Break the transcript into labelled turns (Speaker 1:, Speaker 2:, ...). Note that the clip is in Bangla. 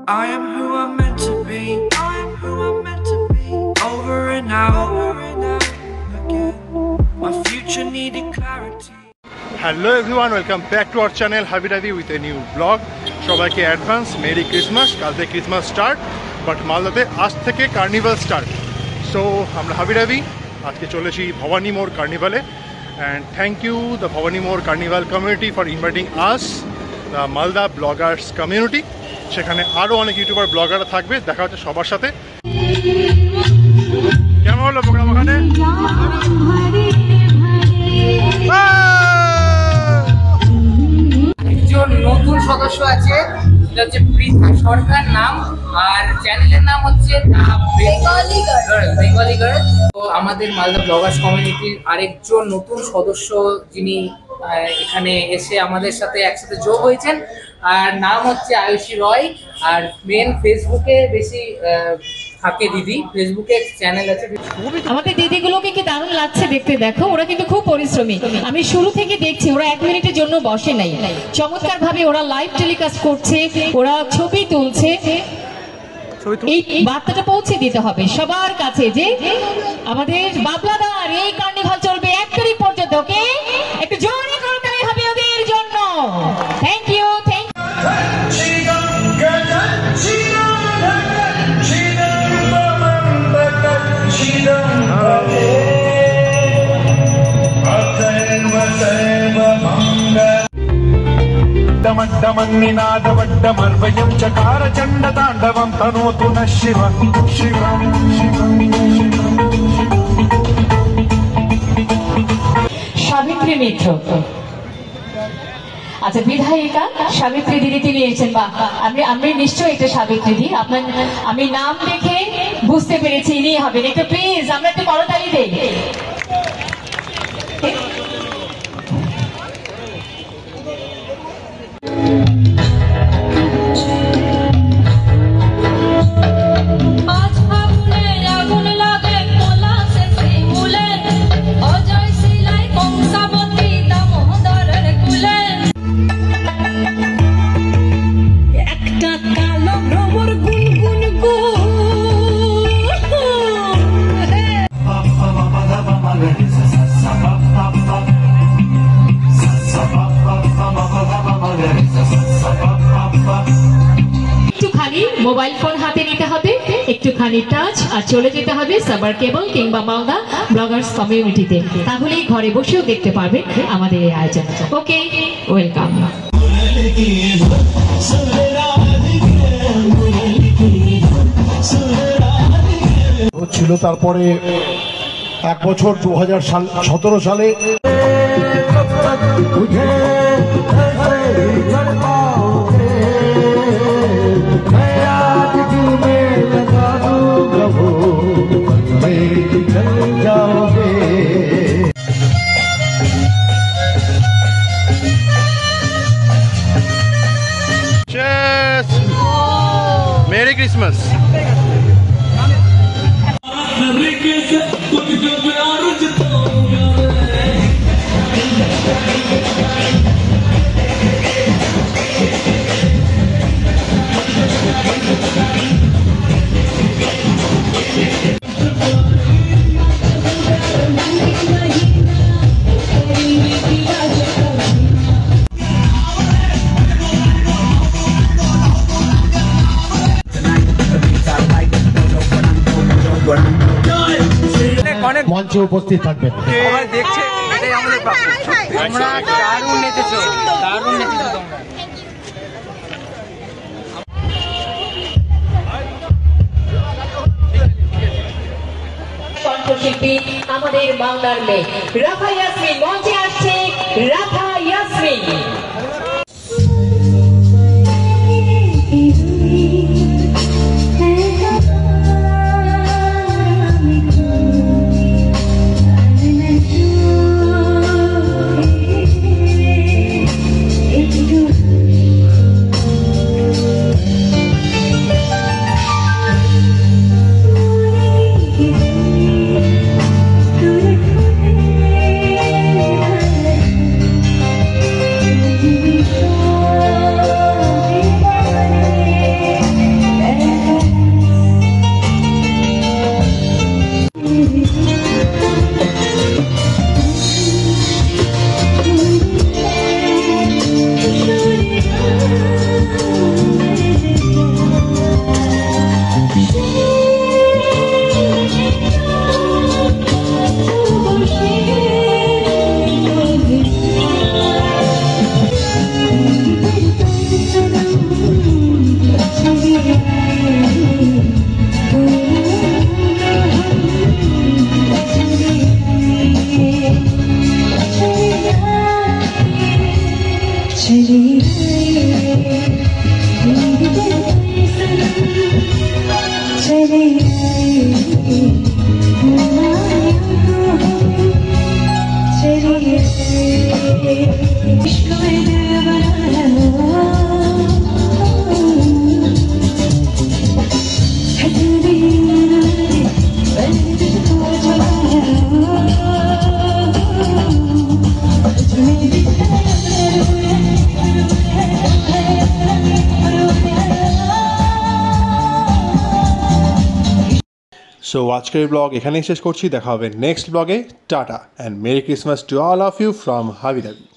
Speaker 1: I am who I'm meant to be. I am who I'm meant to be. Over and out again. My future needed clarity.
Speaker 2: Hello everyone, welcome back to our channel Habi Ravi with a new vlog. সবাইকে অ্যাডভান্স মেরি ক্রিসমাস। কাল থেকে ক্রিসমাস স্টার্ট, বাট মালদাতে আজ থেকে কার্নিভাল স্টার্ট। সো আমরা হাবি রাভি আজকে চলেছি ভবানী মোড় কার্নিভালে। And thank you the Bhabani Mor carnival community for inviting us the Malda bloggers community. সেখানে আরও অনেক ইউটিউবার ব্লগাররা থাকবে, দেখা হচ্ছে সবার সাথে। কেমন হলো প্রোগ্রাম ওখানে?
Speaker 3: একজন নতুন সদস্য আছে, সেটা হচ্ছে পৃথা সরকার নাম, আর চ্যানেলের নাম হচ্ছে বেঙ্গলি গার্ল। তো আমাদের মালদা ব্লগার্স কমিউনিটির আরেকজন নতুন সদস্য, যিনি এখানে এসে আমাদের সাথে একসাথে যোগ হয়েছেন, আর নাম হচ্ছে আয়ুষী রয়। আর মেন ফেসবুকে বেশি থাকে দিদি, ফেসবুকে চ্যানেল আছে।
Speaker 4: আমাদের দিদিগুলোকে কি দারুণ লাগছে দেখতে, দেখো ওরা কিন্তু খুব পরিশ্রমী। আমি শুরু থেকে দেখছি ওরা 1 মিনিটের জন্য বসে নাই, চমৎকার ভাবে ওরা লাইভ টেলিকাস্ট করছে, ওরা ছবি তুলছে। এই বার্তাটা পৌঁছে দিতে হবে সবার কাছে যে আমাদের বাবলাদার এই কার্নিভাল চলবে 1 তারিখ পর্যন্ত। ওকে, একটু জোরে করতে হবে ওদের জন্য। Thank you, thank you.
Speaker 5: डमन्निनादवड्डमर्वयं चकार चण्डताण्डवं तनोतु नः शिवं शिवं शिवं शिवं।
Speaker 4: সাবিত্রী মিত্র, আচ্ছা বিধায়িকা সাবিত্রী দিদি তিনি এসেছেন। বা আমি নিশ্চয়ই এটা সাবিত্রী দি, আপনার আমি নাম দেখে বুঝতে পেরেছি ইনি হবেন। একটু প্লিজ আমরা একটু করতালি দেই। মোবাইল ফোন হাতে নিতে হবে, একটুখানি টাচ, আর চলে যেতে হবে সাবার কেবল কিংবা মালদা ব্লগার্স কমিউনিটিতে। তাহলেই ঘরে বসেও দেখতে পারবেন আমাদের এই আয়োজন। ওকে, ওয়েলকাম।
Speaker 6: ছিল তারপরে 1 বছর 2017 সালে
Speaker 2: মেরি ক্রিসমাস।
Speaker 6: মঞ্চে উপস্থিত থাকবেন।
Speaker 3: দেখছে এটাই আমাদের প্রাপ্য। তোমরা দারুণ নেচেছো, দারুণ নেচেছো তোমরা।
Speaker 4: কণ্ঠশিল্পী আমাদের বাংলার মেয়ে রাফা ইয়াসমিন মঞ্চে আসছে। রাফা ইয়াসমিন
Speaker 2: সো আজকের ব্লগ এখানেই শেষ করছি, দেখা হবে নেক্সট ব্লগে। Tata and merry Christmas to all of you from হাবিদাবি।